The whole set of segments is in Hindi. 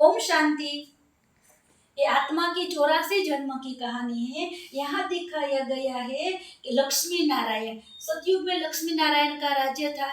ओम शांति। ये आत्मा की 84 जन्म की कहानी है। यहाँ दिखाया गया है कि लक्ष्मी नारायण, सतयुग में लक्ष्मी नारायण का राज्य था।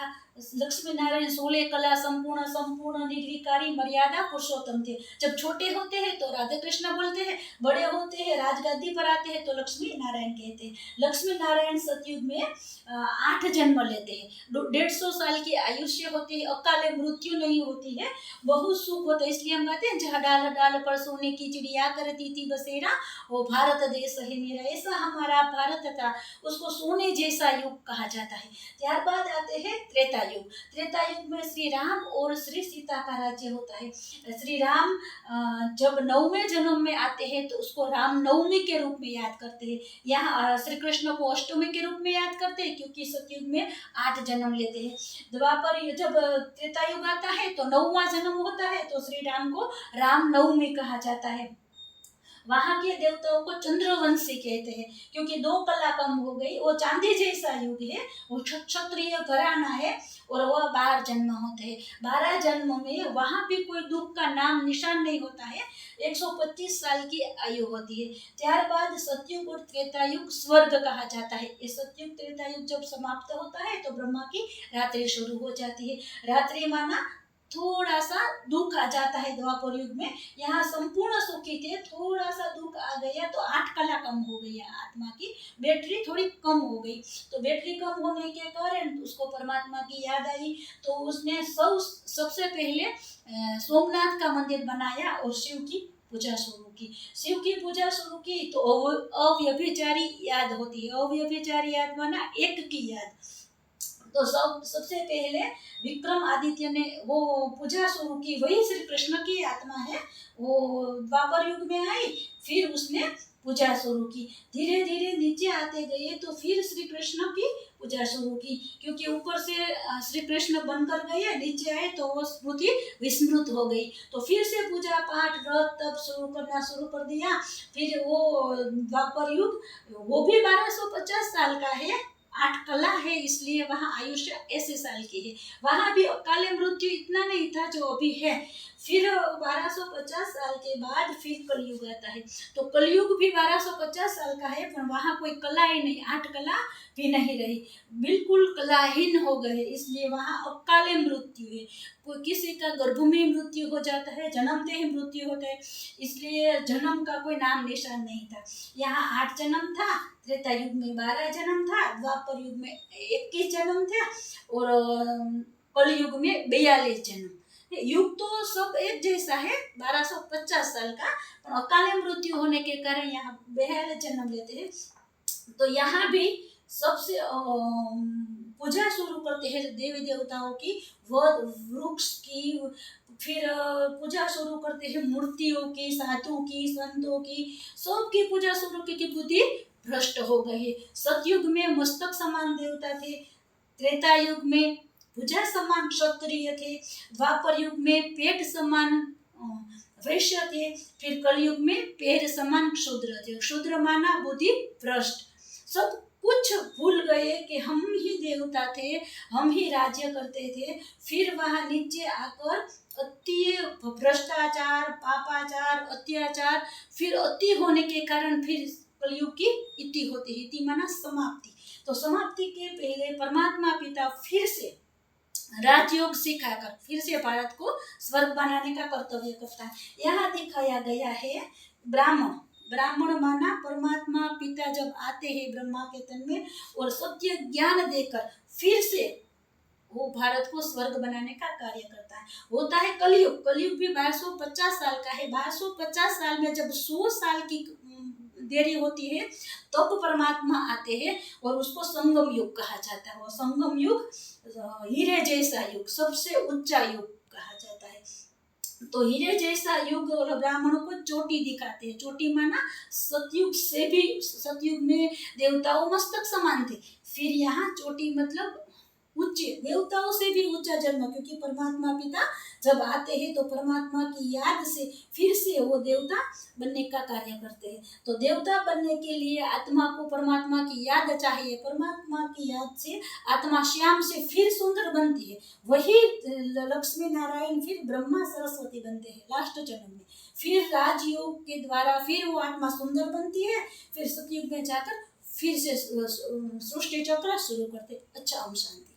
लक्ष्मी नारायण 16 कला संपूर्ण निर्विकारी मर्यादा पुरुषोत्तम थे। जब छोटे होते हैं तो राधे कृष्ण बोलते हैं, बड़े होते हैं राजगद्दी पर आते हैं तो लक्ष्मी नारायण कहते हैं। लक्ष्मी नारायण सतयुग में 8 जन्म लेते हैं। 150 साल की आयुष्य होती है, अकाले मृत्यु नहीं होती है, बहुत सुख होता है। इसलिए हम कहते हैं जहाँ डाल डाल पर सोने की चिड़िया करती थी बसेरा, वो भारत देश है मेरा। ऐसा हमारा भारत था, उसको सोने जैसा युग कहा जाता है। त्यारबाद आते हैं त्रेता युग। त्रेता युग में श्री राम और श्री सीता का राज्य होता है। श्री राम जब 9वें जन्म में आते हैं तो उसको राम नवमी के रूप में याद करते हैं। यहाँ श्री कृष्ण को अष्टमी के रूप में याद करते हैं क्योंकि सतयुग में 8 जन्म लेते हैं। द्वापर जब त्रेता युग आता है तो 9वां जन्म होता है तो श्री राम को राम नवमी कहा जाता है। वहाँ के देवताओं को चंद्रवंशी कहते हैं क्योंकि 2 कला कम हो गई। वो चांदी जैसा युग है, वो क्षत्रिय घराना है और वह 12 जन्म होते हैं। 12 जन्म में वहाँ भी कोई दुख का नाम निशान नहीं होता है। 125 साल की आयु होती है। त्यारबाद सतयुग और त्रेता युग स्वर्ग कहा जाता है। ये सतयुग त्रेता युग जब समाप्त होता है तो ब्रह्मा की रात्रि शुरू हो जाती है। रात्रि माना थोड़ा सा दुख आ जाता है। द्वापर युग में यहाँ संपूर्ण सुखी थे, थोड़ा सा दुख आ गया तो 8 कला कम हो गई। आत्मा की बैटरी थोड़ी कम हो गई, तो बैटरी कम होने के कारण उसको परमात्मा की याद आई तो उसने सबसे पहले सोमनाथ का मंदिर बनाया और शिव की पूजा शुरू की। शिव की पूजा शुरू की तो अव्यभिचारी याद होती है। अव्यभिचारी याद माना एक की याद। तो सबसे पहले विक्रम आदित्य ने वो पूजा शुरू की, वही श्री कृष्ण की आत्मा है, वो द्वापर युग में आई, फिर उसने पूजा शुरू की। धीरे धीरे नीचे आते गए तो फिर श्री कृष्ण की पूजा शुरू की क्योंकि ऊपर से श्री कृष्ण बनकर गए, नीचे आए तो वो स्मृति विस्मृत हो गई। तो फिर से पूजा पाठ व्रत तब शुरू कर दिया। फिर वो द्वापर युग वो भी 1250 साल का है, 8 कला है, इसलिए वहाँ आयुष्य ऐसे साल की है। वहाँ भी काले मृत्यु इतना नहीं था जो अभी है। फिर 1250 साल के बाद फिर कलयुग आता है। तो कलयुग भी 1250 साल का है पर वहाँ कोई कला ही नहीं, 8 कला भी नहीं रही, बिल्कुल कलाहीन हो गए। इसलिए वहाँ अकाले मृत्यु है। कोई किसी का गर्भ में मृत्यु हो जाता है, जन्मते ही मृत्यु होता है, इसलिए जन्म का कोई नाम निशान नहीं था। यहाँ 8 जन्म था, त्रेता युग में 12 जन्म था, द्वापर युग में 21 जन्म था और कलयुग में 42 जन्म। युग तो सब एक जैसा है, 1250 साल का, पर अकाले मृत्यु होने के कारण यहाँ 42 जन्म लेते हैं। तो यहाँ भी सबसे पूजा शुरू करते हैं देवी देवताओं की, वध वृक्ष की, फिर पूजा शुरू करते हैं मूर्तियों की, साधु की, संतों की, सबकी पूजा शुरू की बुद्धि भ्रष्ट हो गई। सतयुग में मस्तक समान देवता थे, त्रेता युग में भुजा समान क्षत्रिय थे, द्वापर युग में पेट समान वैश्य थे, फिर कलयुग में पैर समान क्षुद्र थे। क्षुद्र माना बुद्धि भ्रष्ट, सब कुछ भूल गए कि हम ही देवता थे, हम ही राज्य करते थे। फिर वहां नीचे आकर अति भ्रष्टाचार, पापाचार, अत्याचार, फिर अति होने के कारण फिर कलयुग की इति होती है। इति माना समाप्ति। तो समाप्ति के पहले परमात्मा पिता फिर से राजयोग सिखाकर फिर से भारत को स्वर्ग बनाने का कर्तव्य करता है। यहाँ दिखाया गया है ब्राह्मण। ब्राह्मण माना परमात्मा पिता जब आते हैं ब्रह्मा के तन में और सत्य ज्ञान देकर फिर से वो भारत को स्वर्ग बनाने का कार्य करता है। होता है कलयुग। कलयुग भी 1250 साल का है। 1250 साल में जब 100 साल की देरी होती है तब परमात्मा आते हैं और उसको संगम युग कहा जाता है। वो संगम युग हीरे जैसा युग, सबसे ऊंचा युग कहा जाता है। तो हीरे जैसा युग और ब्राह्मणों को चोटी दिखाते हैं। चोटी माना सतयुग से भी, सतयुग में देवताओं मस्तक समान थे, फिर यहाँ चोटी मतलब उच्च, देवताओं से भी ऊंचा जन्म, क्योंकि परमात्मा पिता जब आते हैं तो परमात्मा की याद से फिर से वो देवता बनने का कार्य करते हैं। तो देवता बनने के लिए आत्मा को परमात्मा की याद चाहिए, परमात्मा की याद से आत्मा श्याम से फिर सुंदर बनती है। वही लक्ष्मी नारायण फिर ब्रह्मा सरस्वती बनते हैं लास्ट जन्म में। फिर राजयोग के द्वारा फिर वो आत्मा सुंदर बनती है, फिर सतयुग में जाकर फिर से सृष्टि चक्र शुरू करते। अच्छा, ओम शांति।